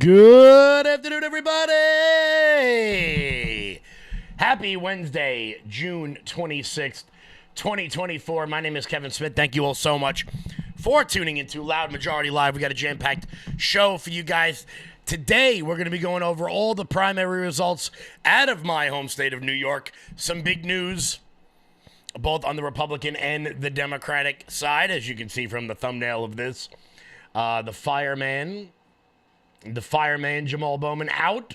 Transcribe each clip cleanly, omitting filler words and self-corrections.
Good afternoon, everybody. Happy Wednesday, June 26th, 2024. My name is Kevin Smith. Thank you all so much for tuning into Loud Majority Live. We got a jam-packed show for you guys. Today, we're going to be going over all the primary results out of my home state of New York. Some big news, both on the Republican and the Democratic side, as you can see from the thumbnail of this. The fireman, Jamaal Bowman, out.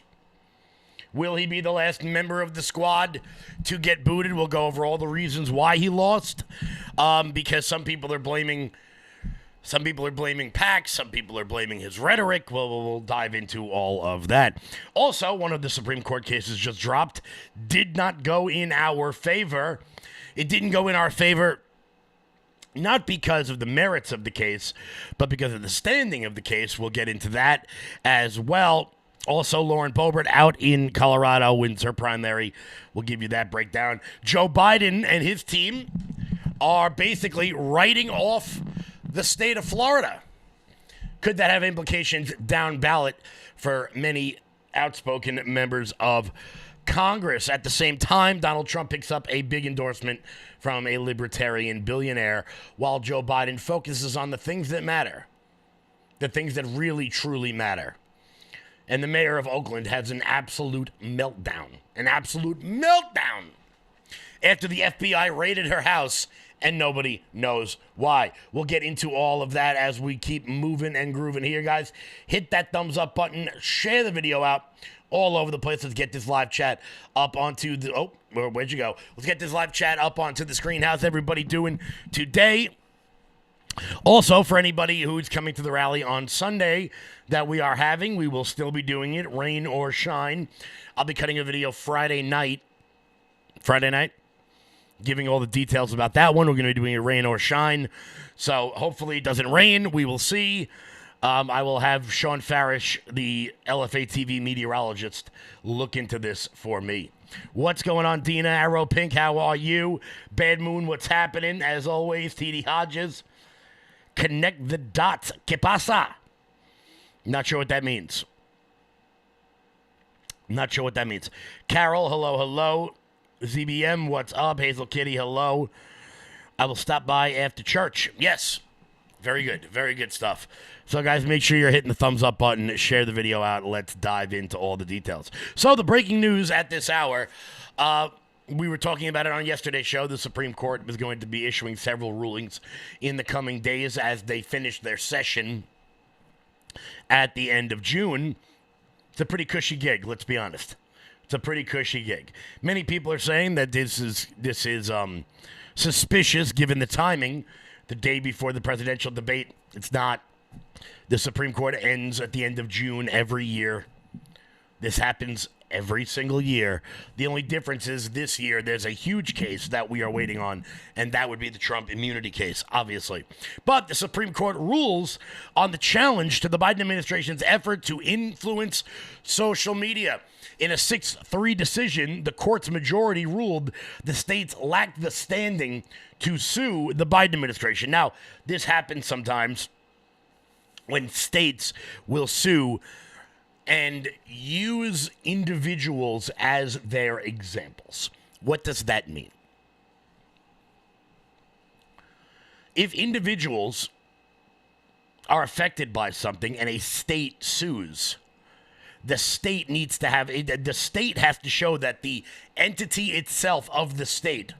Will he be the last member of the squad to get booted? We'll go over all the reasons why he lost. Because some people are blaming PAC, some people are blaming his rhetoric. We'll dive into all of that. Also, one of the Supreme Court cases just dropped. Did not go in our favor. It didn't go in our favor not because of the merits of the case, but because of the standing of the case. We'll get into that as well. Also, Lauren Boebert out in Colorado wins her primary. We'll give you that breakdown. Joe Biden and his team are basically writing off the state of Florida. Could that have implications down ballot for many outspoken members of Congress? At the same time, Donald Trump picks up a big endorsement from a libertarian billionaire, while Joe Biden focuses on the things that matter, the things that really, truly matter. And the mayor of Oakland has an absolute meltdown. After the FBI raided her house, and nobody knows why. We'll get into all of that as we keep moving and grooving here, guys. Hit that thumbs up button. Share the video out all over the place. Let's get this live chat up onto the... Oh, where'd you go? Let's get this live chat up onto the screen. How's everybody doing today? Also, for anybody who's coming to the rally on Sunday that we are having, we will still be doing it, rain or shine. I'll be cutting a video Friday night, giving all the details about that one. We're going to be doing it rain or shine. So hopefully it doesn't rain. We will see. I will have Sean Farish, the LFA TV meteorologist, look into this for me. What's going on, Dina? Arrow Pink, how are you? Bad Moon, what's happening? As always, TD Hodges. Connect the dots. ¿Qué pasa? Not sure what that means. Carol, hello. ZBM, what's up? Hazel Kitty, hello. I will stop by after church. Yes. Very good stuff. So, guys, make sure you're hitting the thumbs up button. Share the video out. Let's dive into all the details. So, the breaking news at this hour, we were talking about it on yesterday's show. The Supreme Court was going to be issuing several rulings in the coming days as they finish their session at the end of June. It's a pretty cushy gig, let's be honest. It's a pretty cushy gig. Many people are saying that this is suspicious given the timing. The day before the presidential debate. It's not. The Supreme Court ends at the end of June every year. This happens every single year. The only difference is this year there's a huge case that we are waiting on, and that would be the Trump immunity case, obviously. But the Supreme Court rules on the challenge to the Biden administration's effort to influence social media. In a 6-3 decision, the court's majority ruled the states lacked the standing to sue the Biden administration. Now, this happens sometimes when states will sue and use individuals as their examples. What does that mean? If individuals are affected by something and a state sues, the state has to show that the entity itself of the state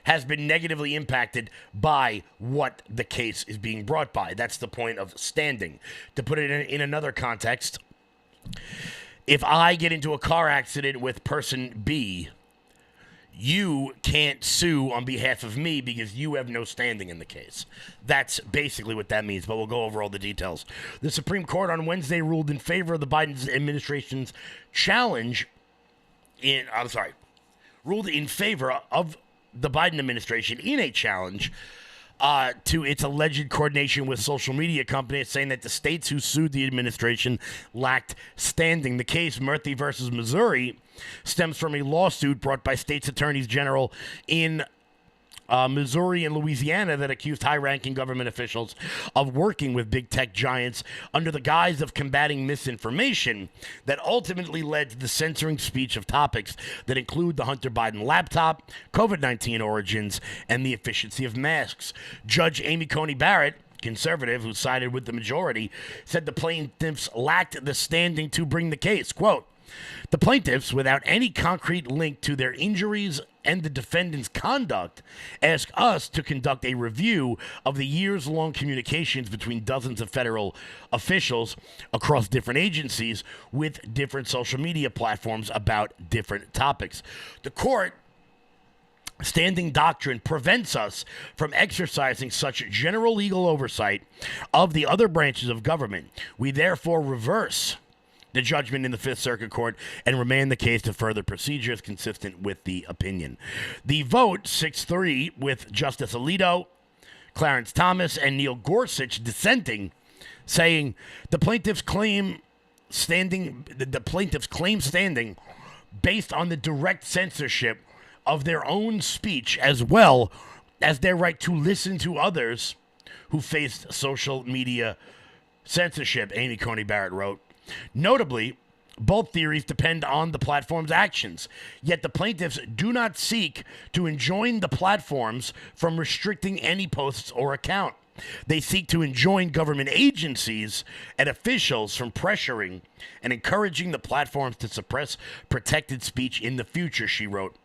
has been negatively impacted by what the case is being brought by. That's the point of standing. To put it in another context, if I get into a car accident with person B, you can't sue on behalf of me because you have no standing in the case. That's basically what that means, but we'll go over all the details. The Supreme Court on Wednesday ruled in favor of the Biden administration's ruled in favor of the Biden administration in a challenge to its alleged coordination with social media companies, saying that the states who sued the administration lacked standing. The case, Murthy versus Missouri, stems from a lawsuit brought by states attorneys general in Missouri and Louisiana that accused high-ranking government officials of working with big tech giants under the guise of combating misinformation that ultimately led to the censoring speech of topics that include the Hunter Biden laptop, COVID-19 origins, and the efficiency of masks. Judge Amy Coney Barrett, conservative who sided with the majority, said the plaintiffs lacked the standing to bring the case. Quote, the plaintiffs, without any concrete link to their injuries and the defendant's conduct, ask us to conduct a review of the years-long communications between dozens of federal officials across different agencies with different social media platforms about different topics. The court standing doctrine prevents us from exercising such general legal oversight of the other branches of government. We therefore reverse the judgment in the Fifth Circuit Court and remand the case to further procedures consistent with the opinion. The vote, 6-3, with Justice Alito, Clarence Thomas, and Neil Gorsuch dissenting, saying the plaintiffs claim standing based on the direct censorship of their own speech, as well as their right to listen to others who faced social media censorship, Amy Coney Barrett wrote. Notably, both theories depend on the platform's actions, yet the plaintiffs do not seek to enjoin the platforms from restricting any posts or account. They seek to enjoin government agencies and officials from pressuring and encouraging the platforms to suppress protected speech in the future, she wrote,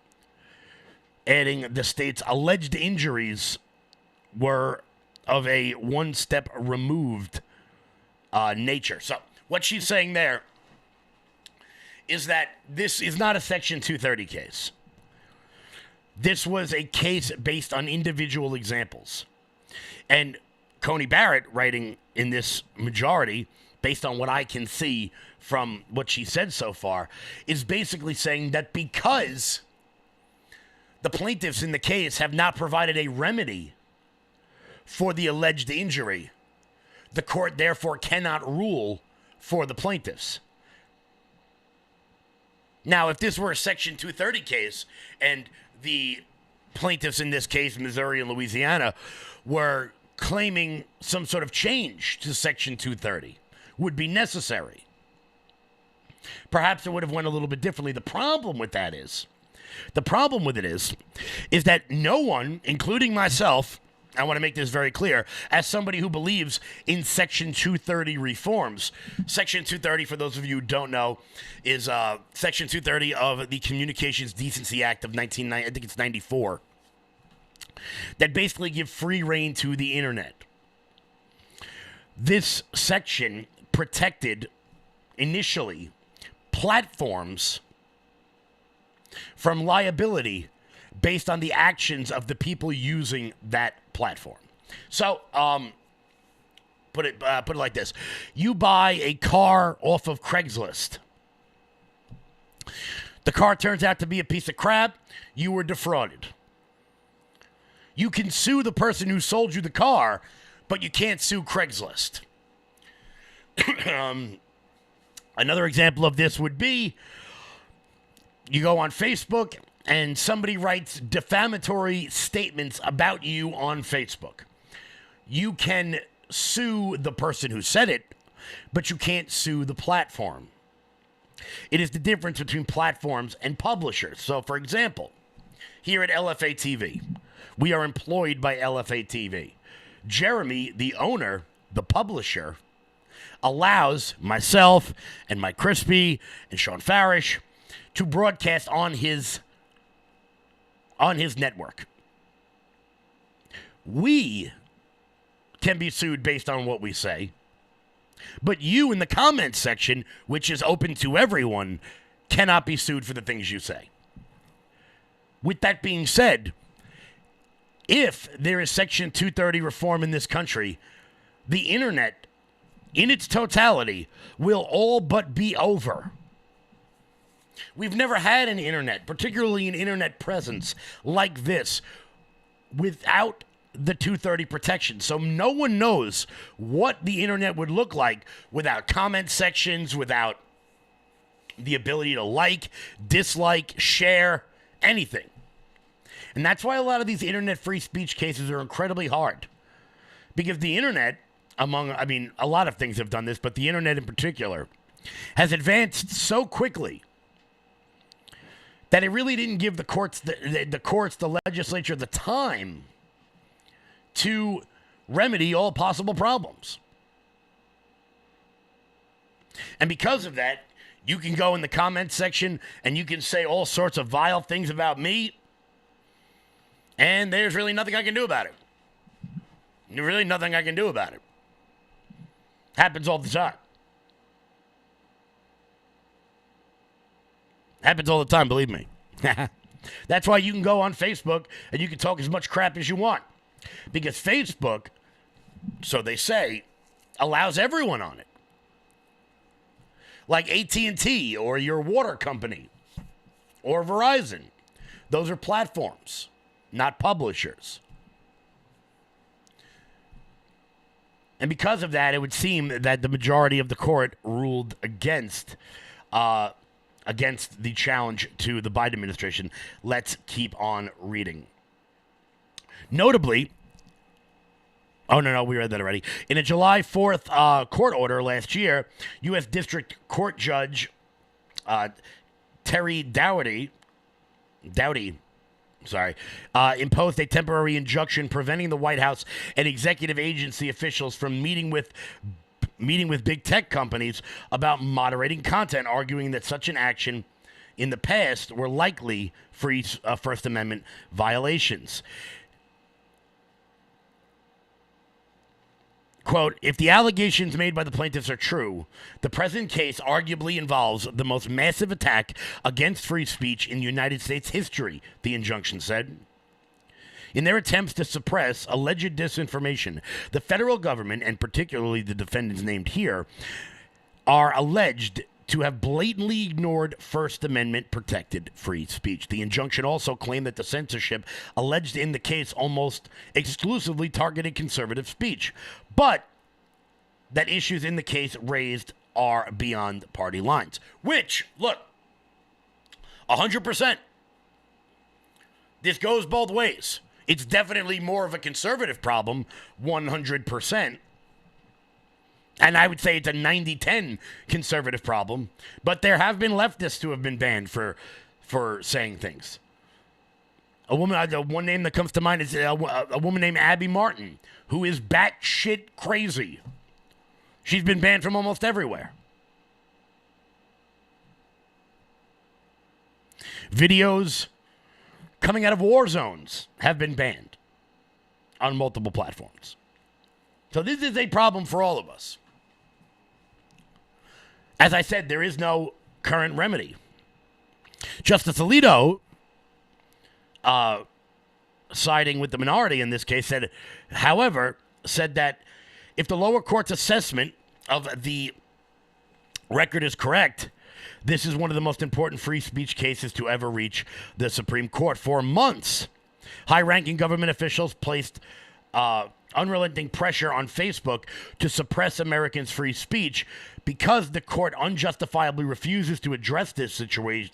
adding the state's alleged injuries were of a one-step removed nature. So what she's saying there is that this is not a Section 230 case. This was a case based on individual examples. And Coney Barrett, writing in this majority, based on what I can see from what she said so far, is basically saying that because the plaintiffs in the case have not provided a remedy for the alleged injury, the court therefore cannot rule for the plaintiffs. Now, if this were a Section 230 case and the plaintiffs in this case, Missouri and Louisiana, were claiming some sort of change to Section 230 would be necessary, perhaps it would have went a little bit differently. The problem with it is that no one, including myself, I want to make this very clear, as somebody who believes in Section 230 reforms. Section 230, for those of you who don't know, is Section 230 of the Communications Decency Act of 1994, that basically give free rein to the internet. This section protected, initially, platforms from liability based on the actions of the people using that platform. So, put it like this: you buy a car off of Craigslist. The car turns out to be a piece of crap. You were defrauded. You can sue the person who sold you the car, but you can't sue Craigslist. Another example of this would be you go on Facebook and somebody writes defamatory statements about you on Facebook. You can sue the person who said it, but you can't sue the platform. It is the difference between platforms and publishers. So, for example, here at LFA TV, we are employed by LFA TV. Jeremy, the owner, the publisher, allows myself and Mike Crispy and Sean Farish to broadcast on his network. We can be sued based on what we say, but you in the comments section, which is open to everyone, cannot be sued for the things you say. With that being said, if there is Section 230 reform in this country, the internet in its totality will all but be over. We've never had an internet, particularly an internet presence like this, without the 230 protection. So no one knows what the internet would look like without comment sections, without the ability to like, dislike, share, anything. And that's why a lot of these internet free speech cases are incredibly hard. Because the internet, a lot of things have done this, but the internet in particular, has advanced so quickly that it really didn't give the courts, the legislature, the time to remedy all possible problems. And because of that, you can go in the comments section and you can say all sorts of vile things about me, and there's really nothing I can do about it. There's really nothing I can do about it. Happens all the time. Happens all the time, believe me. That's why you can go on Facebook and you can talk as much crap as you want. Because Facebook, so they say, allows everyone on it. Like AT&T or your water company or Verizon. Those are platforms, not publishers. And because of that, it would seem that the majority of the court ruled against the challenge to the Biden administration. Let's keep on reading. Notably, we read that already. In a July 4th court order last year, U.S. District Court Judge Terry Dowdy imposed a temporary injunction preventing the White House and executive agency officials from meeting with big tech companies about moderating content, arguing that such an action in the past were likely First Amendment violations. Quote, if the allegations made by the plaintiffs are true, the present case arguably involves the most massive attack against free speech in United States history, the injunction said. In their attempts to suppress alleged disinformation, the federal government, and particularly the defendants named here, are alleged to have blatantly ignored First Amendment protected free speech. The injunction also claimed that the censorship alleged in the case almost exclusively targeted conservative speech, but that issues in the case raised are beyond party lines. Which, look, 100%. This goes both ways. It's definitely more of a conservative problem, 100%. And I would say it's a 90-10 conservative problem. But there have been leftists who have been banned for saying things. One name that comes to mind is a woman named Abby Martin, who is batshit crazy. She's been banned from almost everywhere. Videos coming out of war zones have been banned on multiple platforms. So this is a problem for all of us. As I said, there is no current remedy. Justice Alito, siding with the minority in this case, said that if the lower court's assessment of the record is correct, this is one of the most important free speech cases to ever reach the Supreme Court. For months, high-ranking government officials placed unrelenting pressure on Facebook to suppress Americans' free speech. Because the court unjustifiably refuses to address this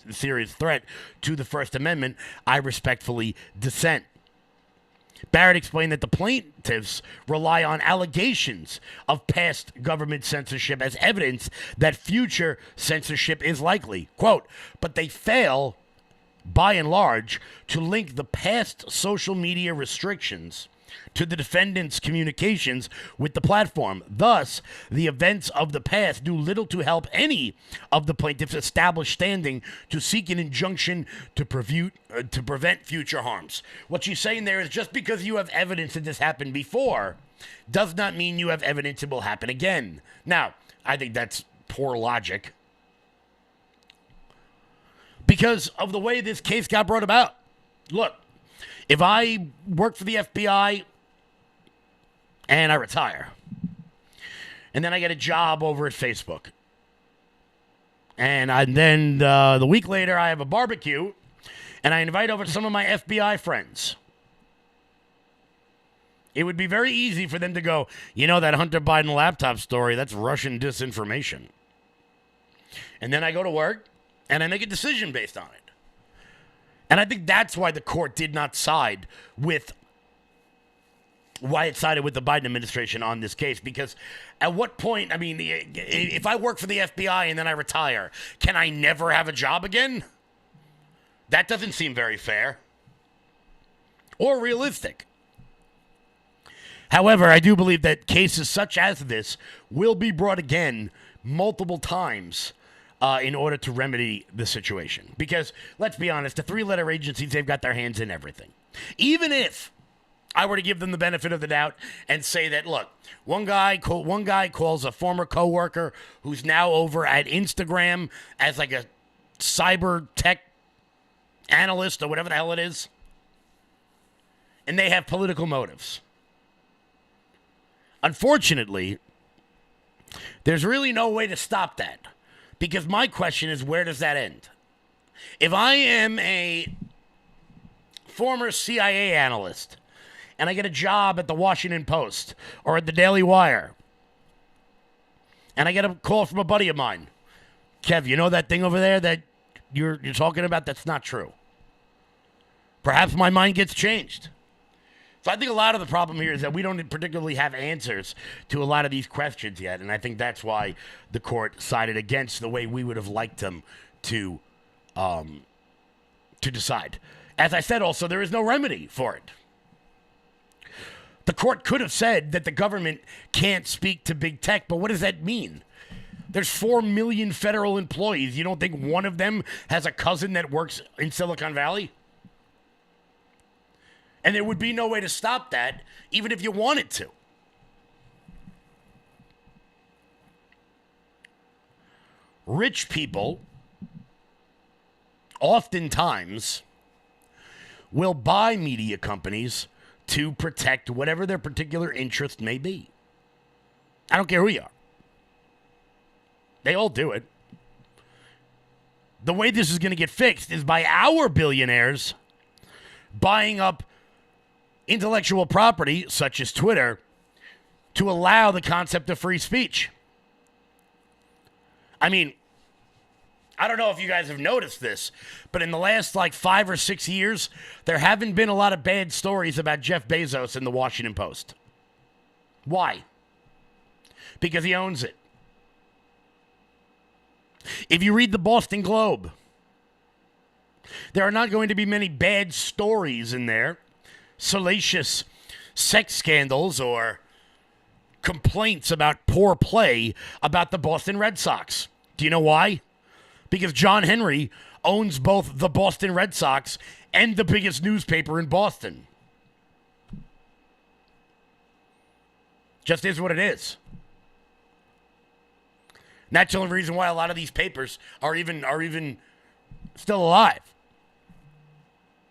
serious threat to the First Amendment, I respectfully dissent. Barrett explained that the plaintiffs rely on allegations of past government censorship as evidence that future censorship is likely. Quote, but they fail, by and large, to link the past social media restrictions to the defendant's communications with the platform. Thus, the events of the past do little to help any of the plaintiffs establish standing to seek an injunction to prevent future harms. What she's saying there is just because you have evidence that this happened before does not mean you have evidence it will happen again. Now, I think that's poor logic because of the way this case got brought about. Look, if I work for the FBI and I retire, and then I get a job over at Facebook, and then the week later I have a barbecue, and I invite over some of my FBI friends, it would be very easy for them to go, you know, that Hunter Biden laptop story, that's Russian disinformation. And then I go to work, and I make a decision based on it. And I think that's why the court did not side with why it sided with the Biden administration on this case. Because at what point, I mean, if I work for the FBI and then I retire, can I never have a job again? That doesn't seem very fair or realistic. However, I do believe that cases such as this will be brought again multiple times in order to remedy the situation. Because, let's be honest, the three-letter agencies, they've got their hands in everything. Even if I were to give them the benefit of the doubt and say that, look, one guy calls a former coworker who's now over at Instagram as like a cyber tech analyst or whatever the hell it is, and they have political motives. Unfortunately, there's really no way to stop that. Because my question is, where does that end? If I am a former CIA analyst and I get a job at the Washington Post or at the Daily Wire, and I get a call from a buddy of mine, Kev, you know that thing over there that you're talking about? That's not true. Perhaps my mind gets changed. So I think a lot of the problem here is that we don't particularly have answers to a lot of these questions yet, and I think that's why the court sided against the way we would have liked them to decide. As I said, also, there is no remedy for it. The court could have said that the government can't speak to big tech, but what does that mean? There's 4 million federal employees. You don't think one of them has a cousin that works in Silicon Valley? And there would be no way to stop that, even if you wanted to. Rich people oftentimes will buy media companies to protect whatever their particular interest may be. I don't care who you are. They all do it. The way this is going to get fixed is by our billionaires buying up intellectual property, such as Twitter, to allow the concept of free speech. I mean, I don't know if you guys have noticed this, but in the last 5 or 6 years, there haven't been a lot of bad stories about Jeff Bezos in the Washington Post. Why? Because he owns it. If you read the Boston Globe, there are not going to be many bad stories in there. Salacious sex scandals or complaints about poor play about the Boston Red Sox. Do you know why? Because John Henry owns both the Boston Red Sox and the biggest newspaper in Boston. Just is what it is. And that's the only reason why a lot of these papers are even still alive.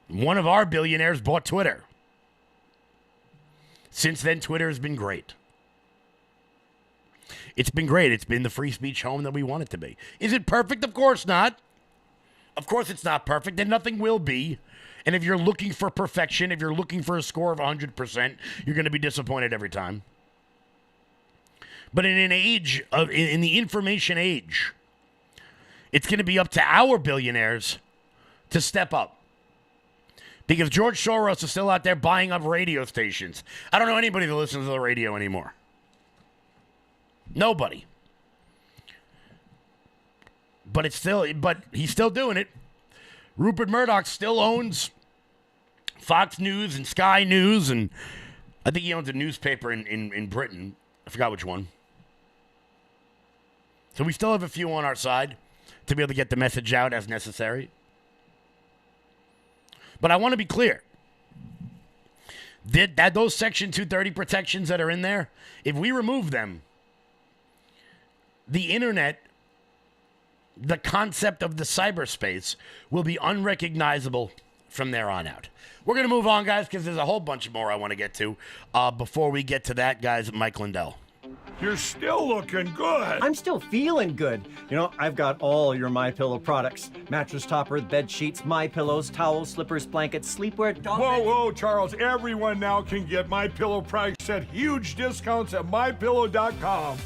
One of our billionaires bought Twitter. Since then, Twitter has been great. It's been great. It's been the free speech home that we want it to be. Is it perfect? Of course not. Of course it's not perfect, and nothing will be. And if you're looking for perfection, if you're looking for a score of 100%, you're going to be disappointed every time. But in the information age, it's going to be up to our billionaires to step up. Because George Soros is still out there buying up radio stations. I don't know anybody that listens to the radio anymore. Nobody. But he's still doing it. Rupert Murdoch still owns Fox News and Sky News, and I think he owns a newspaper in Britain. I forgot which one. So we still have a few on our side to be able to get the message out as necessary. But I want to be clear. That those Section 230 protections that are in there, if we remove them, the internet, the concept of the cyberspace, will be unrecognizable from there on out. We're going to move on, guys, because there's a whole bunch more I want to get to. Before we get to that, guys, Mike Lindell. You're still looking good. I'm still feeling good. You know, I've got all your MyPillow products. Mattress topper, bed sheets, MyPillows, towels, slippers, blankets, sleepwear, dog beds. Whoa, Charles. Everyone now can get MyPillow products at huge discounts at MyPillow.com.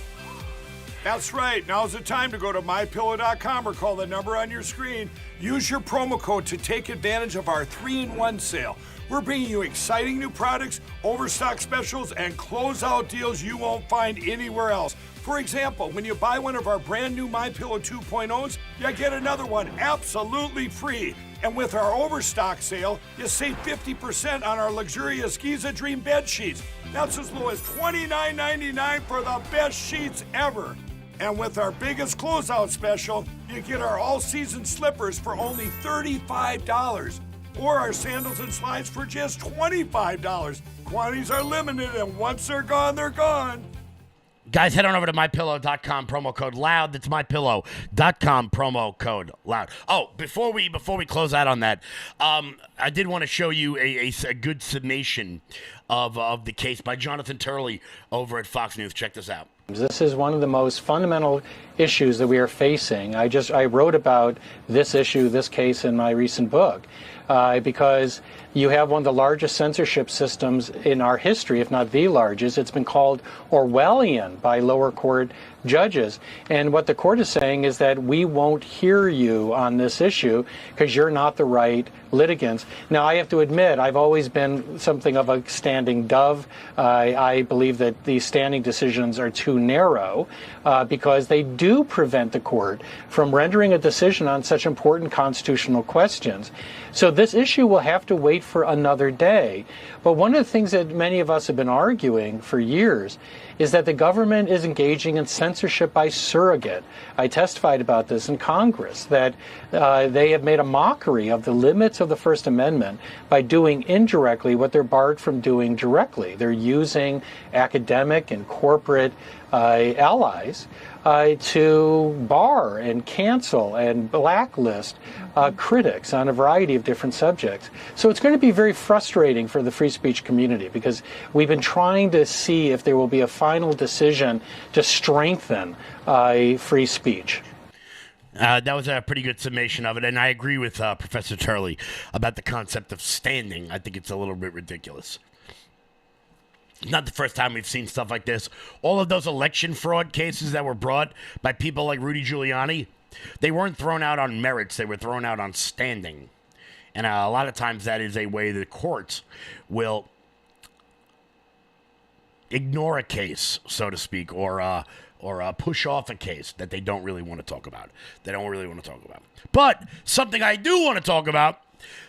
That's right. Now's the time to go to mypillow.com or call the number on your screen. Use your promo code to take advantage of our 3-in-1 sale. We're bringing you exciting new products, overstock specials, and closeout deals you won't find anywhere else. For example, when you buy one of our brand new MyPillow 2.0s, you get another one absolutely free. And with our overstock sale, you save 50% on our luxurious Giza Dream bed sheets. That's as low as $29.99 for the best sheets ever. And with our biggest closeout special, you get our all-season slippers for only $35. Or our sandals and slides for just $25. Quantities are limited, and once they're gone, they're gone. Guys, head on over to mypillow.com, promo code LOUD. That's mypillow.com, promo code LOUD. Oh, before we close out on that, I did want to show you a good summation of the case by Jonathan Turley over at Fox News. Check this out. This is one of the most fundamental issues that we are facing. I wrote about this issue, this case, in my recent book, because you have one of the largest censorship systems in our history, if not the largest. It's been called Orwellian by lower court judges. And what the court is saying is that we won't hear you on this issue because you're not the right litigants. Now, I have to admit, I've always been something of a standing dove. I believe that these standing decisions are too narrow because they do prevent the court from rendering a decision on such important constitutional questions. So this issue will have to wait for another day. But one of the things that many of us have been arguing for years is that the government is engaging in censorship by surrogate. I testified about this in Congress, that they have made a mockery of the limits of the First Amendment by doing indirectly what they're barred from doing directly. They're using academic and corporate allies to bar and cancel and blacklist critics on a variety of different subjects. So it's going to be very frustrating for the free speech community because we've been trying to see if there will be a final decision to strengthen free speech. That was a pretty good summation of it, and I agree with Professor Turley about the concept of standing. I think it's a little bit ridiculous. Not the first time we've seen stuff like this. All of those election fraud cases that were brought by people like Rudy Giuliani, they weren't thrown out on merits. They were thrown out on standing. And a lot of times that is a way the courts will ignore a case, so to speak, or push off a case that they don't really want to talk about. But something I do want to talk about,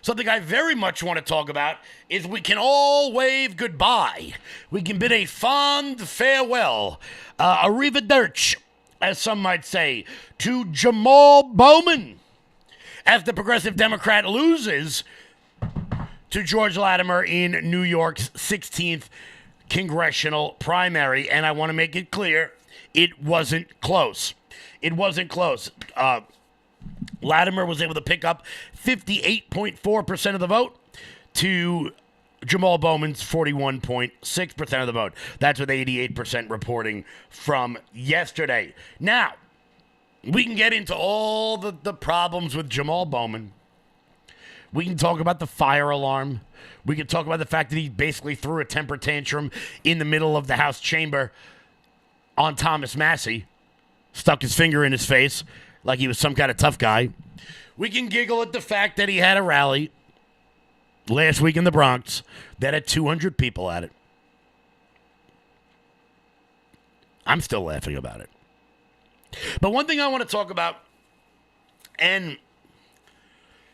something I very much want to talk about, is we can all wave goodbye. We can bid a fond farewell, arrivederci, as some might say, to Jamaal Bowman, as the Progressive Democrat loses to George Latimer in New York's 16th congressional primary. And I want to make it clear, it wasn't close. Latimer was able to pick up 58.4% of the vote to Jamaal Bowman's 41.6% of the vote. That's with 88% reporting from yesterday. Now, we can get into all the problems with Jamaal Bowman. We can talk about the fire alarm. We can talk about the fact that he basically threw a temper tantrum in the middle of the House chamber on Thomas Massie, stuck his finger in his face like he was some kind of tough guy. We can giggle at the fact that he had a rally last week in the Bronx that had 200 people at it. I'm still laughing about it. But one thing I want to talk about, and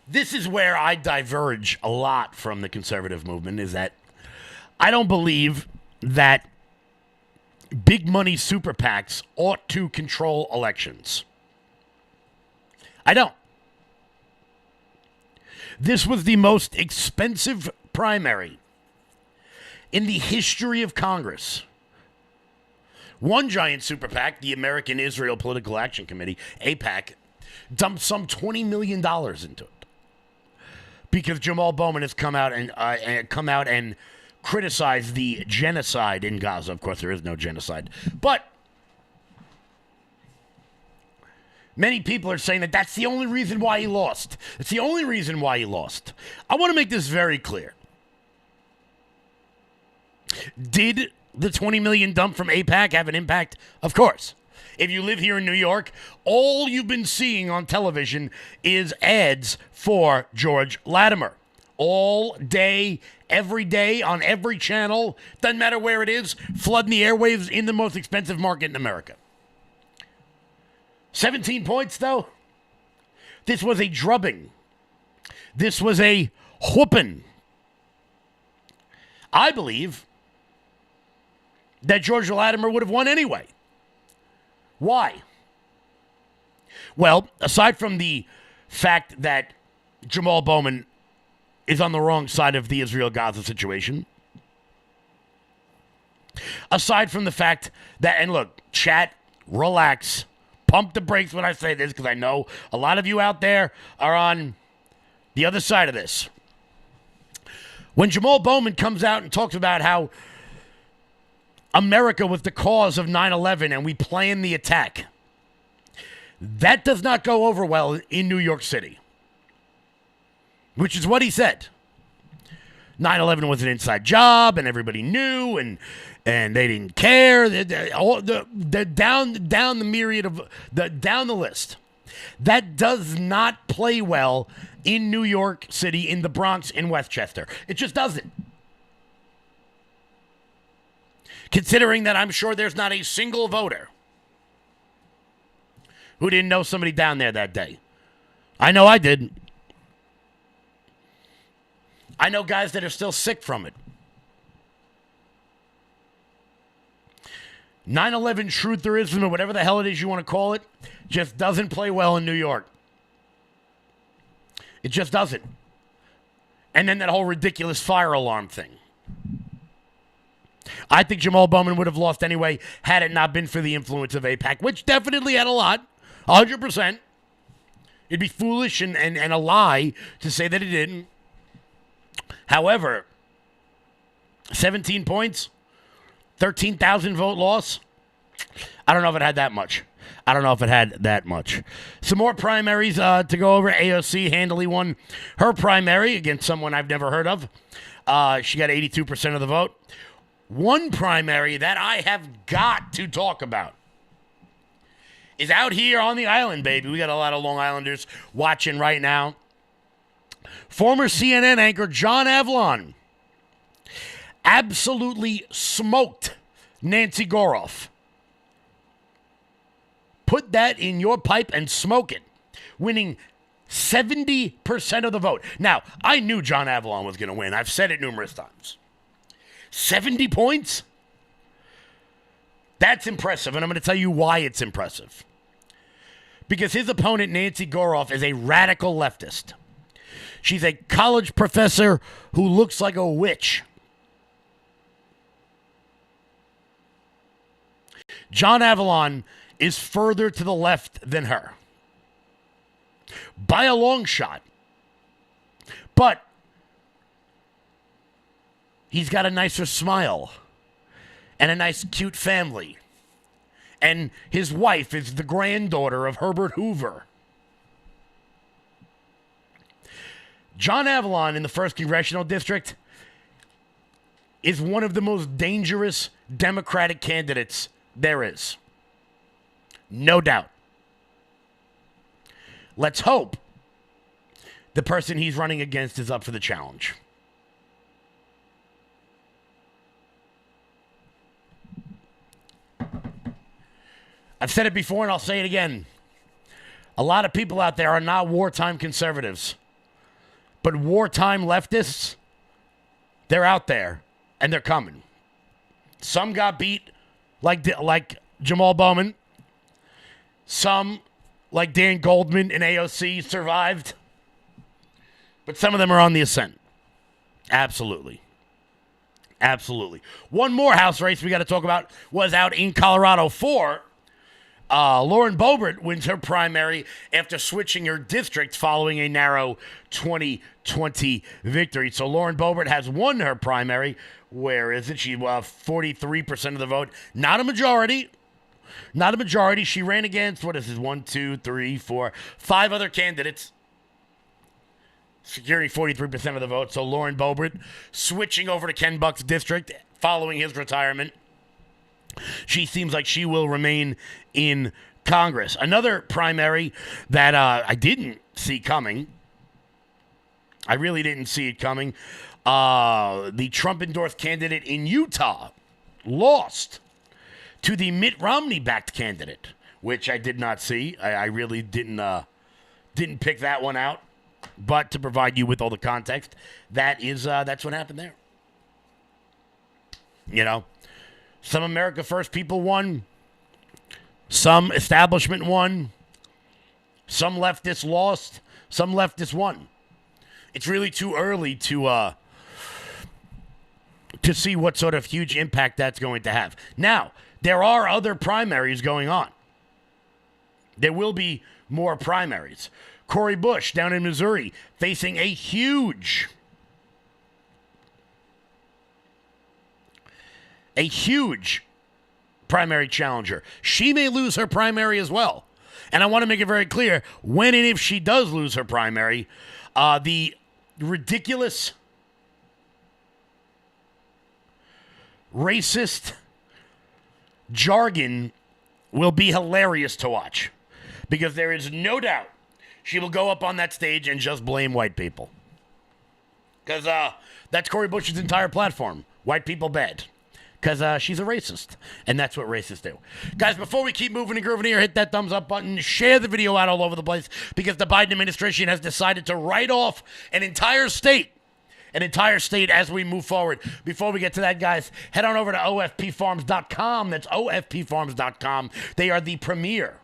this is where I diverge a lot from the conservative movement, is that I don't believe that big money super PACs ought to control elections. I don't. This was the most expensive primary in the history of Congress. One giant super PAC, the American Israel Political Action Committee, AIPAC, dumped some $20 million into it because Jamaal Bowman has come out and criticized the genocide in Gaza. Of course, there is no genocide, but many people are saying that that's the only reason why he lost. It's the only reason why he lost. I want to make this very clear. Did the $20 million dump from AIPAC have an impact? Of course. If you live here in New York, all you've been seeing on television is ads for George Latimer. All day, every day, on every channel, doesn't matter where it is, flooding the airwaves in the most expensive market in America. 17 points, though. This was a drubbing. This was a whooping. I believe that George Latimer would have won anyway. Why? Well, aside from the fact that Jamaal Bowman is on the wrong side of the Israel-Gaza situation, aside from the fact that, and look, chat, relax, pump the brakes when I say this, because I know a lot of you out there are on the other side of this. When Jamaal Bowman comes out and talks about how America was the cause of 9/11 and we planned the attack, that does not go over well in New York City, which is what he said. 9/11 was an inside job and everybody knew and they didn't care. Down the myriad of down the list. That does not play well in New York City, in the Bronx, in Westchester. It just doesn't. Considering that I'm sure there's not a single voter who didn't know somebody down there that day. I know I didn't. I know guys that are still sick from it. 9/11 trutherism, or whatever the hell it is you want to call it, just doesn't play well in New York. It just doesn't. And then that whole ridiculous fire alarm thing. I think Jamaal Bowman would have lost anyway had it not been for the influence of AIPAC, which definitely had a lot, 100%. It'd be foolish and a lie to say that it didn't. However, 17 points, 13,000 vote loss, I don't know if it had that much. Some more primaries to go over. AOC handily won her primary against someone I've never heard of. She got 82% of the vote. One primary that I have got to talk about is out here on the island, baby. We got a lot of Long Islanders watching right now. Former CNN anchor John Avlon absolutely smoked Nancy Goroff. Put that in your pipe and smoke it, winning 70% of the vote. Now, I knew John Avlon was going to win. I've said it numerous times. 70 points? That's impressive, and I'm going to tell you why it's impressive. Because his opponent, Nancy Goroff, is a radical leftist. She's a college professor who looks like a witch. John Avlon is further to the left than her. By a long shot. But he's got a nicer smile and a nice, cute family. And his wife is the granddaughter of Herbert Hoover. John Avlon in the 1st Congressional District is one of the most dangerous Democratic candidates there is. No doubt. Let's hope the person he's running against is up for the challenge. I've said it before and I'll say it again. A lot of people out there are not wartime conservatives. But wartime leftists, they're out there and they're coming. Some got beat like Jamaal Bowman. Some, like Dan Goldman and AOC, survived. But some of them are on the ascent. Absolutely. Absolutely. One more House race we got to talk about was out in Colorado. Lauren Boebert wins her primary after switching her district following a narrow 2020 victory. So Lauren Boebert has won her primary. Where is it? She 43% of the vote. Not a majority. Not a majority. She ran against, 5 other candidates, securing 43% of the vote. So Lauren Boebert switching over to Ken Buck's district following his retirement. She seems like she will remain in Congress. Another primary that I didn't see coming. I really didn't see it coming. The Trump-endorsed candidate in Utah lost to the Mitt Romney-backed candidate, which I did not see. I really didn't pick that one out. But to provide you with all the context, that's what happened there. You know, some America First people won. Some establishment won. Some leftists lost. Some leftists won. It's really too early to see what sort of huge impact that's going to have. Now, there are other primaries going on. There will be more primaries. Cori Bush down in Missouri facing a huge primary challenger. She may lose her primary as well. And I want to make it very clear, when and if she does lose her primary, the ridiculous, racist jargon will be hilarious to watch. Because there is no doubt she will go up on that stage and just blame white people. Because that's Cori Bush's entire platform. White people bad. Because she's a racist. And that's what racists do. Guys, before we keep moving and grooving here, hit that thumbs up button. Share the video out all over the place. Because the Biden administration has decided to write off an entire state. An entire state as we move forward. Before we get to that, guys, head on over to ofpfarms.com. That's ofpfarms.com. They are the premier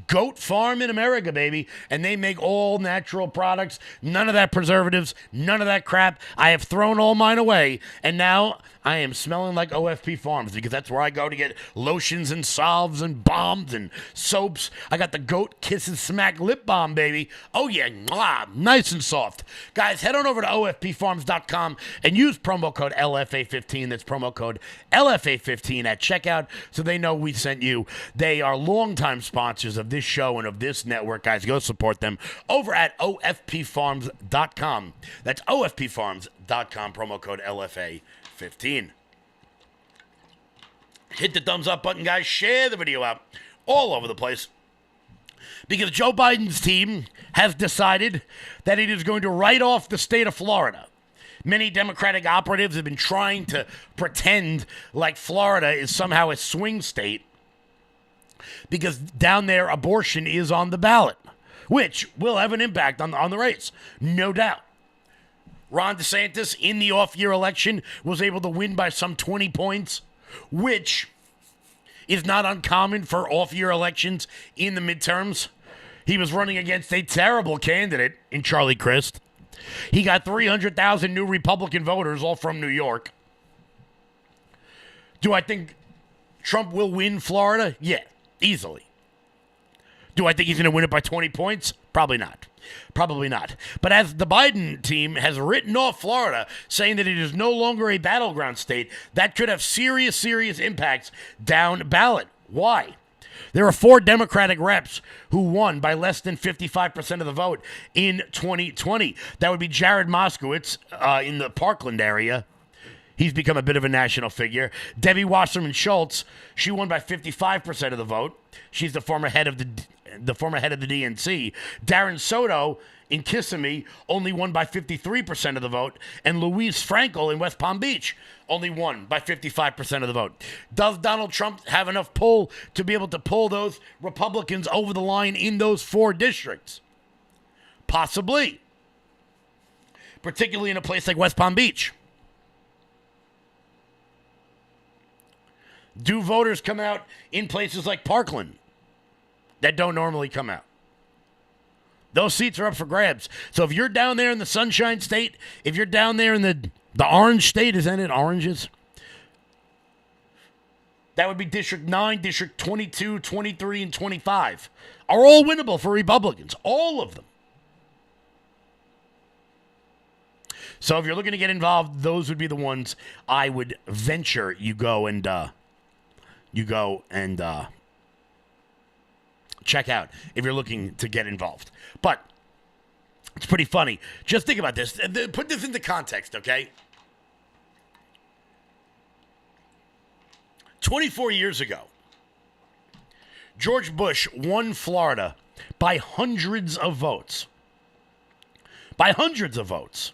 goat farm in America, baby. And they make all natural products. None of that preservatives. None of that crap. I have thrown all mine away. And now I am smelling like OFP Farms because that's where I go to get lotions and salves and balms and soaps. I got the Goat Kisses Smack Lip Balm, baby. Oh, yeah. Mwah, nice and soft. Guys, head on over to ofpfarms.com and use promo code LFA15. That's promo code LFA15 at checkout so they know we sent you. They are longtime sponsors of this show and of this network. Guys, go support them over at ofpfarms.com. That's ofpfarms.com, promo code LFA15. Hit the thumbs up button, guys. Share the video out all over the place. Because Joe Biden's team has decided that it is going to write off the state of Florida. Many Democratic operatives have been trying to pretend like Florida is somehow a swing state because down there abortion is on the ballot, which will have an impact on the race, no doubt. Ron DeSantis, in the off-year election, was able to win by some 20 points, which is not uncommon for off-year elections in the midterms. He was running against a terrible candidate in Charlie Crist. He got 300,000 new Republican voters, all from New York. Do I think Trump will win Florida? Yeah, easily. Do I think he's going to win it by 20 points? Probably not. Probably not. But as the Biden team has written off Florida, saying that it is no longer a battleground state, that could have serious, serious impacts down ballot. Why? There are 4 Democratic reps who won by less than 55% of the vote in 2020. That would be Jared Moskowitz in the Parkland area. He's become a bit of a national figure. Debbie Wasserman Schultz, she won by 55% of the vote. She's the former head of the DNC. Darren Soto in Kissimmee only won by 53% of the vote. And Louise Frankel in West Palm Beach only won by 55% of the vote. Does Donald Trump have enough pull to be able to pull those Republicans over the line in those 4 districts? Possibly. Particularly in a place like West Palm Beach. Do voters come out in places like Parkland that don't normally come out? Those seats are up for grabs. So if you're down there in the Sunshine State, if you're down there in the Orange State, isn't it oranges? That would be District 9, District 22, 23, and 25 are all winnable for Republicans. All of them. So if you're looking to get involved, those would be the ones I would venture you go and check out if you're looking to get involved. But it's pretty funny. Just think about this. Put this into context, okay? 24 years ago, George Bush won Florida by hundreds of votes. By hundreds of votes.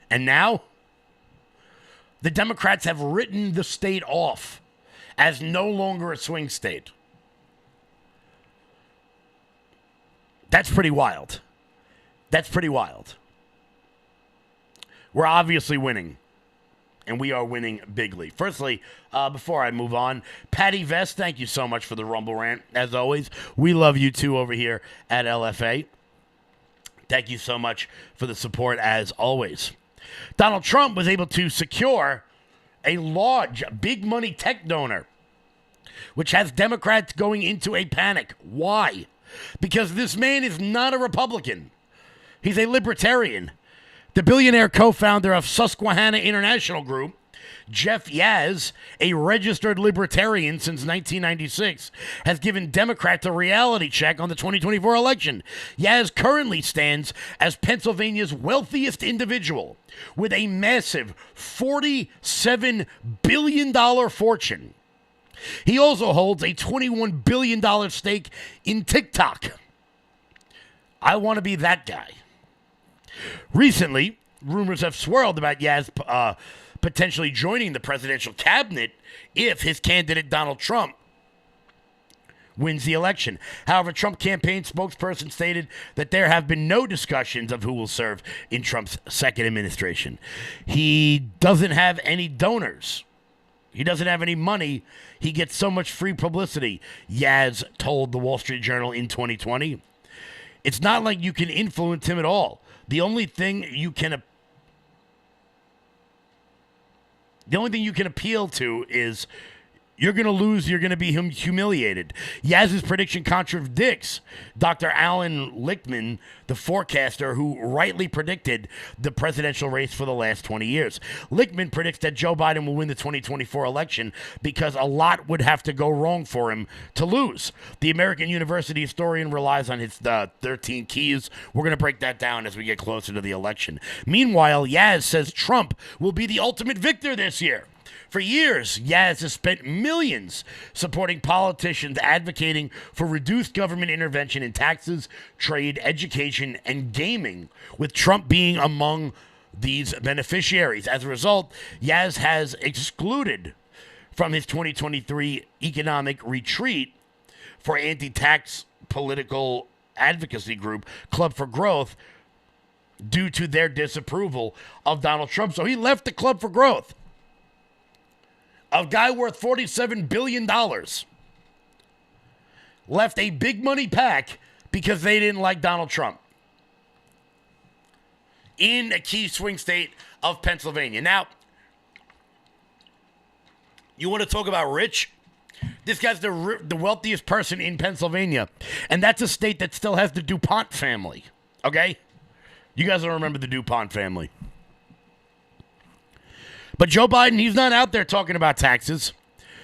And now, the Democrats have written the state off as no longer a swing state. That's pretty wild. That's pretty wild. We're obviously winning. And we are winning bigly. Firstly, before I move on, Patty Vest, thank you so much for the Rumble rant. As always, we love you too over here at LFA. Thank you so much for the support as always. Donald Trump was able to secure a large, big money tech donor, which has Democrats going into a panic. Why? Because this man is not a Republican. He's a libertarian. The billionaire co-founder of Susquehanna International Group, Jeff Yaz, a registered libertarian since 1996, has given Democrats a reality check on the 2024 election. Yaz currently stands as Pennsylvania's wealthiest individual with a massive $47 billion fortune. He also holds a $21 billion stake in TikTok. I want to be that guy. Recently, rumors have swirled about Yaz potentially joining the presidential cabinet if his candidate Donald Trump wins the election. However, Trump campaign spokesperson stated that there have been no discussions of who will serve in Trump's second administration. He doesn't have any donors. He doesn't have any money. He gets so much free publicity, Yaz told the Wall Street Journal in 2020. It's not like you can influence him at all. The only thing you can appeal to is you're going to lose, you're going to be humiliated. Yaz's prediction contradicts Dr. Alan Lichtman, the forecaster who rightly predicted the presidential race for the last 20 years. Lichtman predicts that Joe Biden will win the 2024 election because a lot would have to go wrong for him to lose. The American University historian relies on his 13 keys. We're going to break that down as we get closer to the election. Meanwhile, Yaz says Trump will be the ultimate victor this year. For years, Yaz has spent millions supporting politicians advocating for reduced government intervention in taxes, trade, education, and gaming, with Trump being among these beneficiaries. As a result, Yaz has excluded from his 2023 economic retreat for anti-tax political advocacy group Club for Growth due to their disapproval of Donald Trump. So he left the Club for Growth. A guy worth $47 billion left a big money pack because they didn't like Donald Trump in a key swing state of Pennsylvania. Now, you want to talk about rich? This guy's the wealthiest person in Pennsylvania, and that's a state that still has the DuPont family, okay? You guys will remember the DuPont family. But Joe Biden, he's not out there talking about taxes.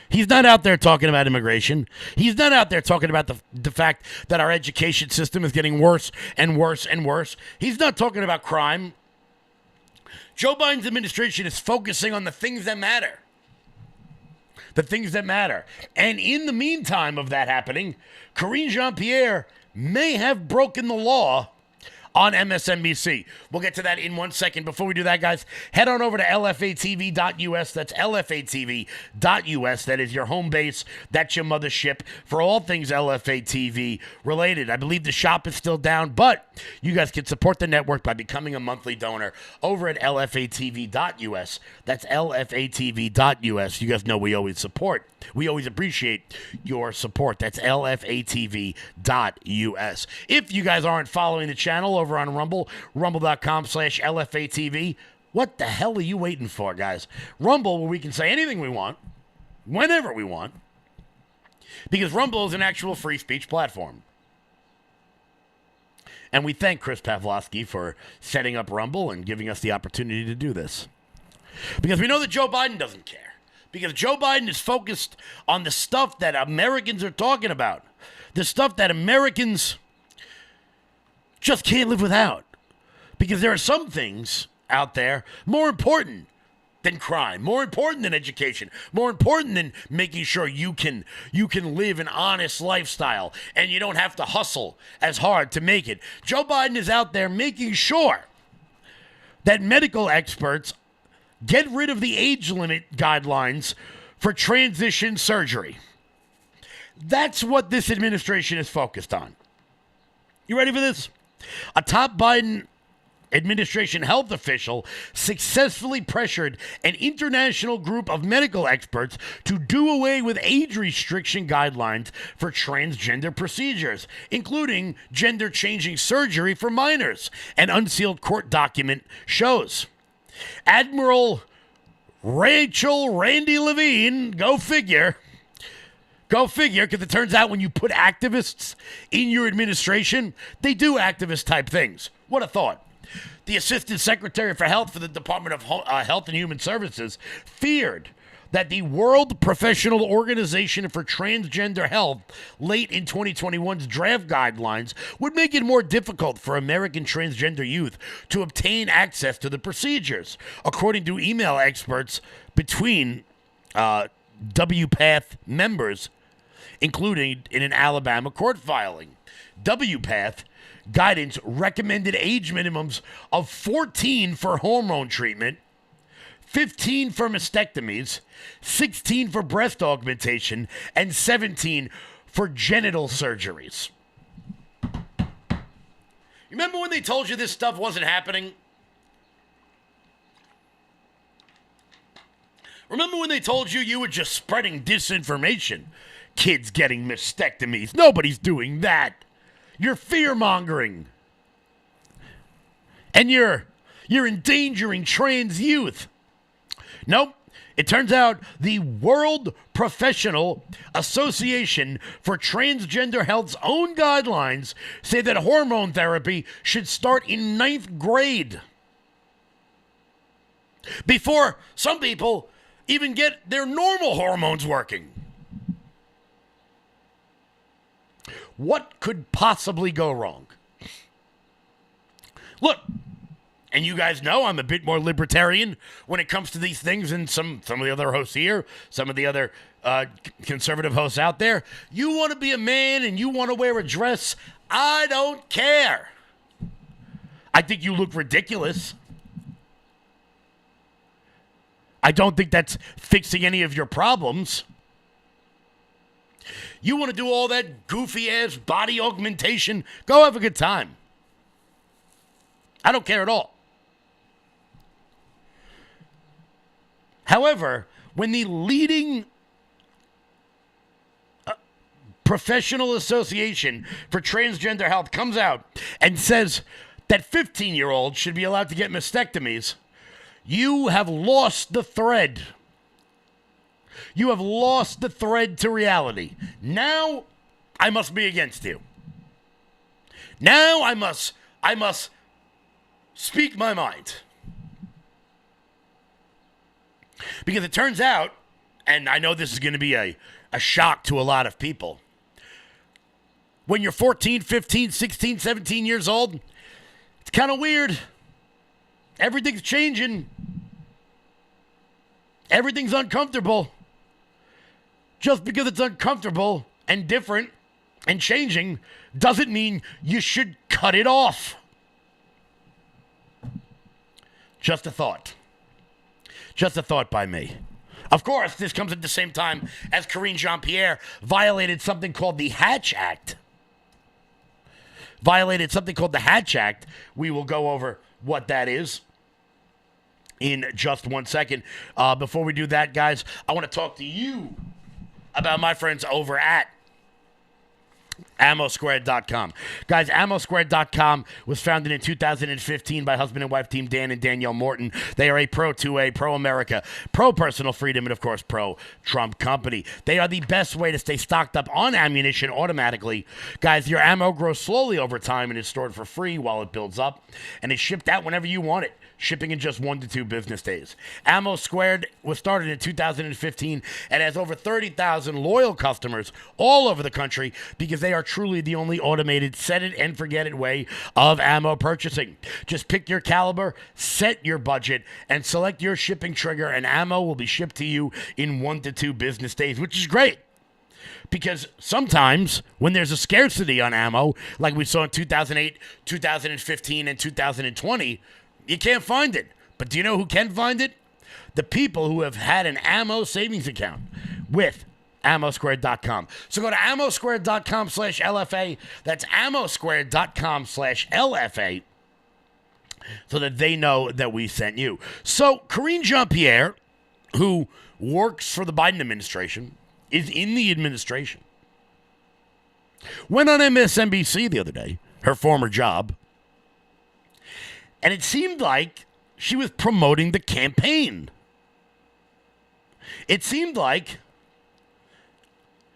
He's not out there talking about immigration. He's not out there talking about the fact that our education system is getting worse and worse and worse. He's not talking about crime. Joe Biden's administration is focusing on the things that matter. The things that matter. And in the meantime of that happening, Karine Jean-Pierre may have broken the law on MSNBC. We'll get to that in 1 second. Before we do that, guys, head on over to lfatv.us. That's lfatv.us. That is your home base. That's your mothership for all things LFA TV related. I believe the shop is still down, but you guys can support the network by becoming a monthly donor over at lfatv.us. That's lfatv.us. You guys know we always support. We always appreciate your support. That's lfatv.us. If you guys aren't following the channel over on Rumble, rumble.com/LFATV, what the hell are you waiting for, guys? Rumble, where we can say anything we want, whenever we want, because Rumble is an actual free speech platform. And we thank Chris Pavlovsky for setting up Rumble and giving us the opportunity to do this. Because we know that Joe Biden doesn't care. Because Joe Biden is focused on the stuff that Americans are talking about. The stuff that Americans just can't live without. Because there are some things out there more important than crime, more important than education, more important than making sure you can live an honest lifestyle and you don't have to hustle as hard to make it. Joe Biden is out there making sure that medical experts get rid of the age limit guidelines for transition surgery. That's what this administration is focused on. You ready for this? A top Biden administration health official successfully pressured an international group of medical experts to do away with age restriction guidelines for transgender procedures, including gender-changing surgery for minors, an unsealed court document shows. Admiral Rachel Randy Levine, go figure, because it turns out when you put activists in your administration, they do activist-type things. What a thought. The Assistant Secretary for Health for the Department of Health and Human Services feared that the World Professional Organization for Transgender Health late in 2021's draft guidelines would make it more difficult for American transgender youth to obtain access to the procedures, according to email experts between WPATH members, including in an Alabama court filing. WPATH guidance recommended age minimums of 14 for hormone treatment, 15 for mastectomies, 16 for breast augmentation, and 17 for genital surgeries. You remember when they told you this stuff wasn't happening? Remember when they told you you were just spreading disinformation? Kids getting mastectomies. Nobody's doing that. You're fear-mongering. And you're endangering trans youth. Nope. It turns out the World Professional Association for Transgender Health's own guidelines say that hormone therapy should start in 9th grade. Before some people even get their normal hormones working. What could possibly go wrong? Look, and you guys know I'm a bit more libertarian when it comes to these things than some of the other hosts here, some of the other conservative hosts out there. You want to be a man and you want to wear a dress, I don't care. I think you look ridiculous. I don't think that's fixing any of your problems. You want to do all that goofy-ass body augmentation? Go have a good time. I don't care at all. However, when the leading professional association for transgender health comes out and says that 15-year-olds should be allowed to get mastectomies, you have lost the thread. You have lost the thread to reality. Now, I must be against you. Now, I must speak my mind. Because it turns out, and I know this is going to be a shock to a lot of people, when you're 14, 15, 16, 17 years old, it's kind of weird. Everything's changing. Everything's uncomfortable. Just because it's uncomfortable and different and changing doesn't mean you should cut it off. Just a thought. Just a thought by me. Of course, this comes at the same time as Karine Jean-Pierre violated something called the Hatch Act. We will go over what that is in just 1 second. Before we do that, guys, I want to talk to you about my friends over at AmmoSquared.com. Guys, AmmoSquared.com was founded in 2015 by husband and wife team Dan and Danielle Morton. They are a pro-2A, pro-America, pro-personal freedom, and of course, pro-Trump company. They are the best way to stay stocked up on ammunition automatically. Guys, your ammo grows slowly over time and is stored for free while it builds up, and is shipped out whenever you want it. shipping in just 1 to 2 business days. Ammo Squared was started in 2015 and has over 30,000 loyal customers all over the country because they are truly the only automated set-it-and-forget-it way of ammo purchasing. Just pick your caliber, set your budget, and select your shipping trigger, and ammo will be shipped to you in 1 to 2 business days, which is great. Because sometimes when there's a scarcity on ammo, like we saw in 2008, 2015, and 2020, you can't find it. But do you know who can find it? The people who have had an ammo savings account with ammosquared.com. So go to ammosquared.com/LFA. That's ammosquared.com/LFA so that they know that we sent you. So Karine Jean-Pierre, who works for the Biden administration, is in the administration, went on MSNBC the other day, her former job, and it seemed like she was promoting the campaign. It seemed like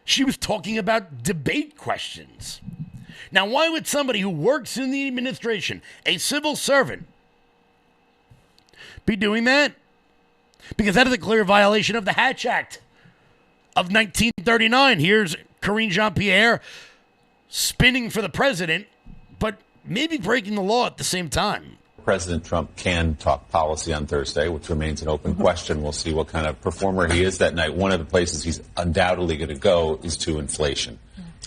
she was talking about debate questions. Now, why would somebody who works in the administration, a civil servant, be doing that? Because that is a clear violation of the Hatch Act of 1939. Here's Karine Jean-Pierre spinning for the president, but maybe breaking the law at the same time. President Trump can talk policy on Thursday, which remains an open question. We'll see what kind of performer he is that night. One of the places he's undoubtedly going to go is to inflation,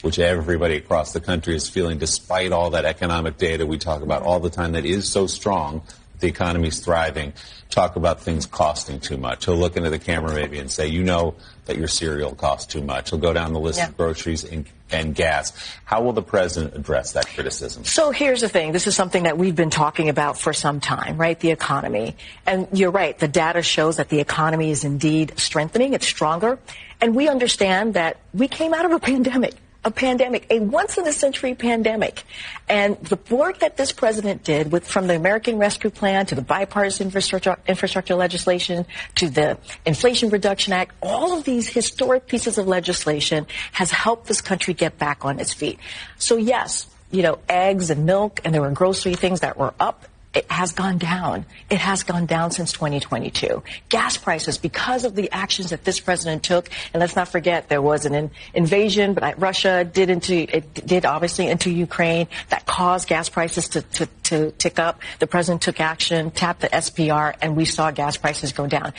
which everybody across the country is feeling, despite all that economic data we talk about all the time that is so strong. The economy's thriving. Talk about things costing too much. He'll look into the camera maybe and say, you know that your cereal costs too much. He'll go down the list of groceries and gas. How will the president address that criticism? So here's the thing. This is something that we've been talking about for some time, right? The economy. And you're right. The data shows that the economy is indeed strengthening. It's stronger. And we understand that we came out of a pandemic, a once-in-a-century pandemic. And the work that this president did from the American Rescue Plan to the bipartisan infrastructure legislation to the Inflation Reduction Act, all of these historic pieces of legislation has helped this country get back on its feet. So, yes, eggs and milk, and there were grocery things that were up. It has gone down. It has gone down since 2022. Gas prices, because of the actions that this president took, and let's not forget there was an invasion, but Russia did obviously into Ukraine that caused gas prices to tick up. The president took action, tapped the SPR, and we saw gas prices go down.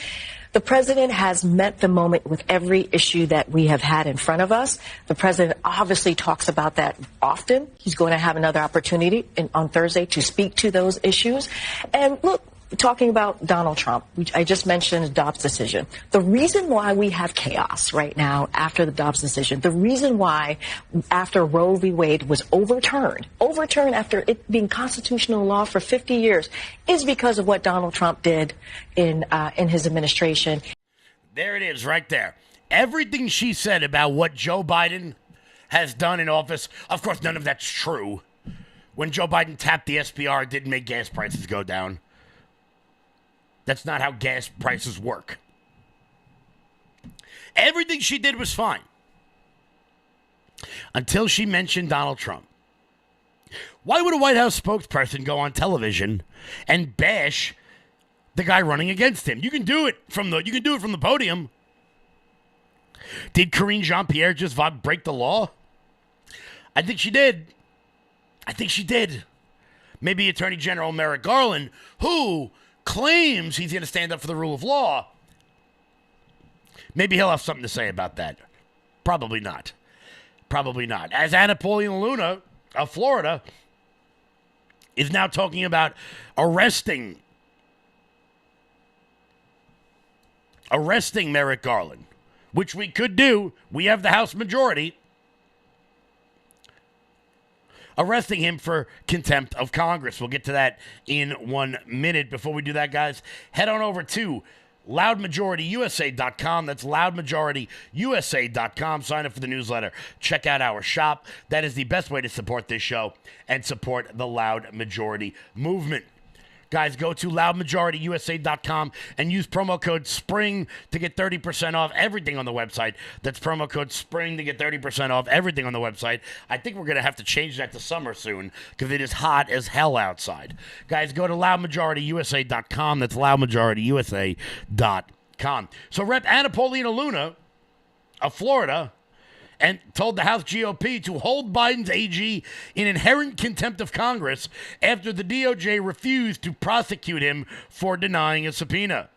The president has met the moment with every issue that we have had in front of us. The president obviously talks about that often. He's going to have another opportunity on Thursday to speak to those issues. And look, talking about Donald Trump, I just mentioned the Dobbs decision. The reason why we have chaos right now after the Dobbs decision, the reason why after Roe v. Wade was overturned after it being constitutional law for 50 years, is because of what Donald Trump did in his administration. There it is right there. Everything she said about what Joe Biden has done in office, of course, none of that's true. When Joe Biden tapped the SPR, it didn't make gas prices go down. That's not how gas prices work. Everything she did was fine. Until she mentioned Donald Trump. Why would a White House spokesperson go on television and bash the guy running against him? You can do it from the podium. Did Karine Jean-Pierre just break the law? I think she did. Maybe Attorney General Merrick Garland, who claims he's going to stand up for the rule of law, maybe he'll have something to say about that. Probably not. As Anna Luna of Florida is now talking about arresting Merrick Garland, which we could do. We have the House majority. Arresting him for contempt of Congress. We'll get to that in 1 minute. Before we do that, guys, head on over to loudmajorityusa.com. That's loudmajorityusa.com. Sign up for the newsletter. Check out our shop. That is the best way to support this show and support the Loud Majority movement. Guys, go to loudmajorityusa.com and use promo code SPRING to get 30% off everything on the website. That's promo code SPRING to get 30% off everything on the website. I think we're going to have to change that to summer soon because it is hot as hell outside. Guys, go to loudmajorityusa.com. That's loudmajorityusa.com. So Rep. Anna Paulina Luna of Florida and told the House GOP to hold Biden's AG in inherent contempt of Congress after the DOJ refused to prosecute him for denying a subpoena.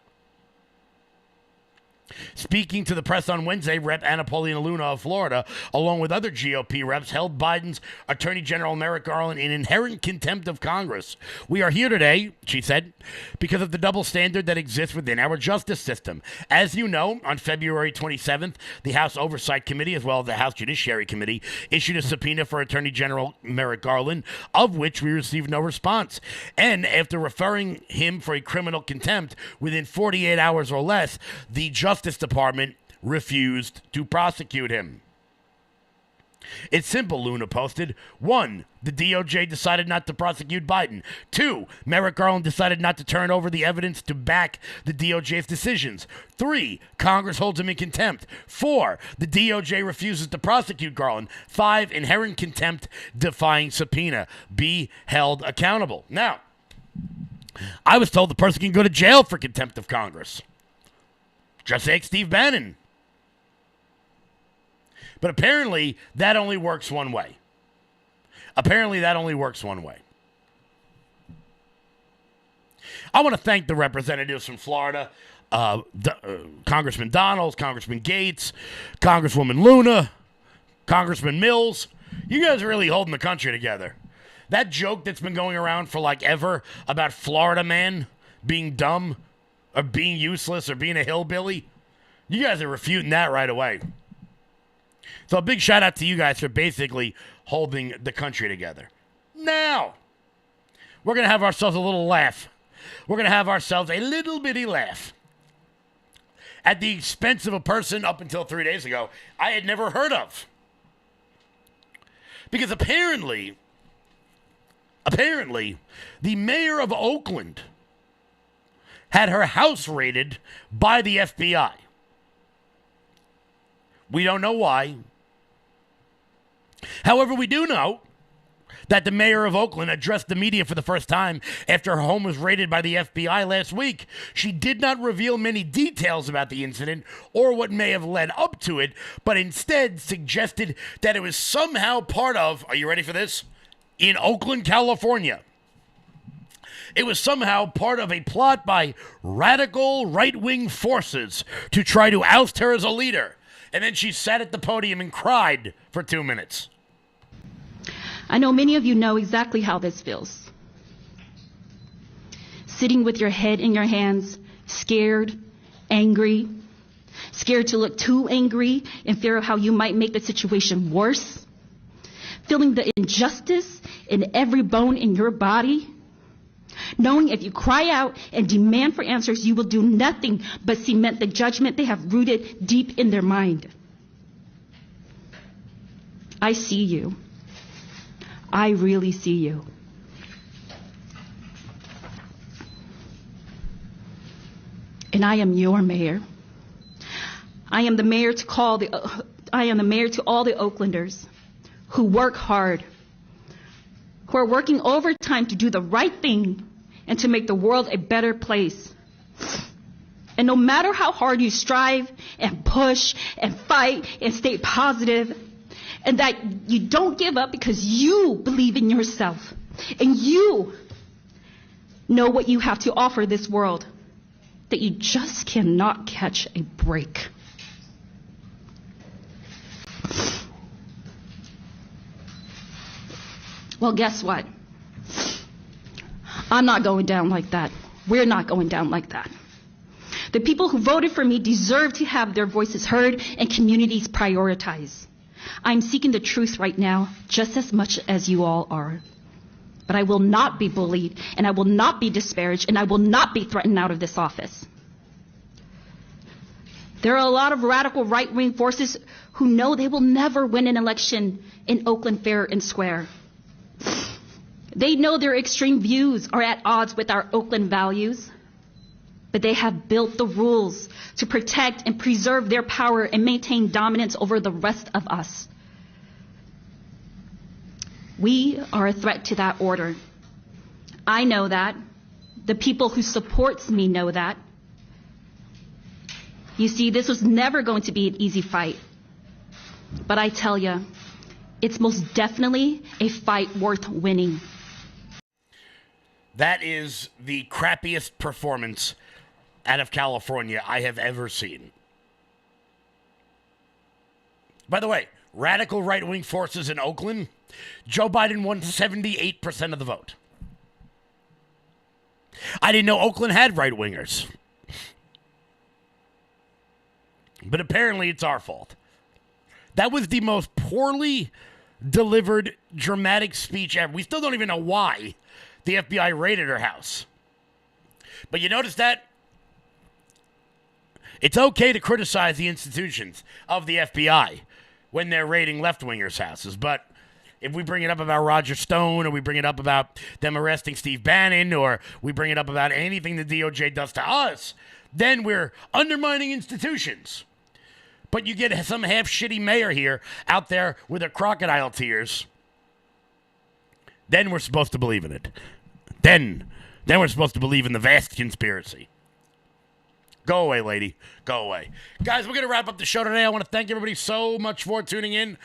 Speaking to the press on Wednesday, Rep. Anna Paulina Luna of Florida, along with other GOP reps, held Biden's Attorney General Merrick Garland in inherent contempt of Congress. We are here today, she said, because of the double standard that exists within our justice system. As you know, on February 27th, the House Oversight Committee, as well as the House Judiciary Committee, issued a subpoena for Attorney General Merrick Garland, of which we received no response. And after referring him for a criminal contempt within 48 hours or less, the Justice Department refused to prosecute him. It's simple, Luna posted. 1, the DOJ decided not to prosecute Biden. 2, Merrick Garland decided not to turn over the evidence to back the DOJ's decisions. 3, Congress holds him in contempt. 4, the DOJ refuses to prosecute Garland. 5, inherent contempt defying subpoena. Be held accountable. Now, I was told the person can go to jail for contempt of Congress. Just ask Steve Bannon. But apparently, that only works one way. I want to thank the representatives from Florida, Congressman Donalds, Congressman Gates, Congresswoman Luna, Congressman Mills. You guys are really holding the country together. That joke that's been going around for like ever about Florida man being dumb or being useless or being a hillbilly, you guys are refuting that right away. So a big shout out to you guys for basically holding the country together. Now, we're going to have ourselves a little laugh. We're going to have ourselves a little bitty laugh at the expense of a person up until 3 days ago I had never heard of. Because apparently, the mayor of Oakland had her house raided by the FBI. We don't know why. However, we do know that the mayor of Oakland addressed the media for the first time after her home was raided by the FBI last week. She did not reveal many details about the incident or what may have led up to it, but instead suggested that it was somehow part of, are you ready for this? In Oakland, California. It was somehow part of a plot by radical right-wing forces to try to oust her as a leader. And then she sat at the podium and cried for 2 minutes. I know many of you know exactly how this feels. Sitting with your head in your hands, scared, angry, scared to look too angry in fear of how you might make the situation worse, feeling the injustice in every bone in your body, knowing if you cry out and demand for answers, you will do nothing but cement the judgment they have rooted deep in their mind. I see you. I really see you. And I am your mayor. I am the mayor to all the Oaklanders who work hard, who are working overtime to do the right thing and to make the world a better place. And no matter how hard you strive and push and fight and stay positive, and that you don't give up because you believe in yourself and you know what you have to offer this world, that you just cannot catch a break. Well, guess what? I'm not going down like that. We're not going down like that. The people who voted for me deserve to have their voices heard and communities prioritized. I'm seeking the truth right now, just as much as you all are. But I will not be bullied, and I will not be disparaged, and I will not be threatened out of this office. There are a lot of radical right-wing forces who know they will never win an election in Oakland fair and square. They know their extreme views are at odds with our Oakland values, but they have built the rules to protect and preserve their power and maintain dominance over the rest of us. We are a threat to that order. I know that. The people who supports me know that. You see, this was never going to be an easy fight. But I tell you, it's most definitely a fight worth winning. That is the crappiest performance out of California I have ever seen. By the way, radical right-wing forces in Oakland, Joe Biden won 78% of the vote. I didn't know Oakland had right-wingers. But apparently it's our fault. That was the most poorly delivered dramatic speech ever. We still don't even know why the FBI raided her house. But you notice that? It's okay to criticize the institutions of the FBI when they're raiding left-wingers' houses. But if we bring it up about Roger Stone, or we bring it up about them arresting Steve Bannon, or we bring it up about anything the DOJ does to us, then we're undermining institutions. But you get some half-shitty mayor here out there with her crocodile tears. Then we're supposed to believe in it. Then we're supposed to believe in the vast conspiracy. Go away, lady. Go away. Guys, we're going to wrap up the show today. I want to thank everybody so much for tuning in.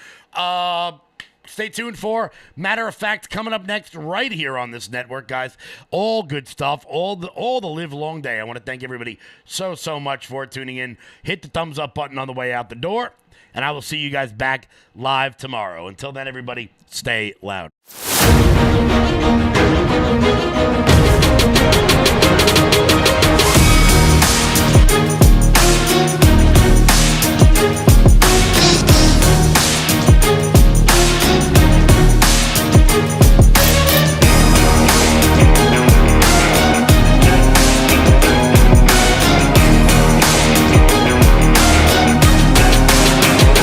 Stay tuned for Matter of Fact coming up next right here on this network, guys. All good stuff, all the live long day. I want to thank everybody so much for tuning in. Hit the thumbs up button on the way out the door, and I will see you guys back live tomorrow. Until then, everybody, stay loud.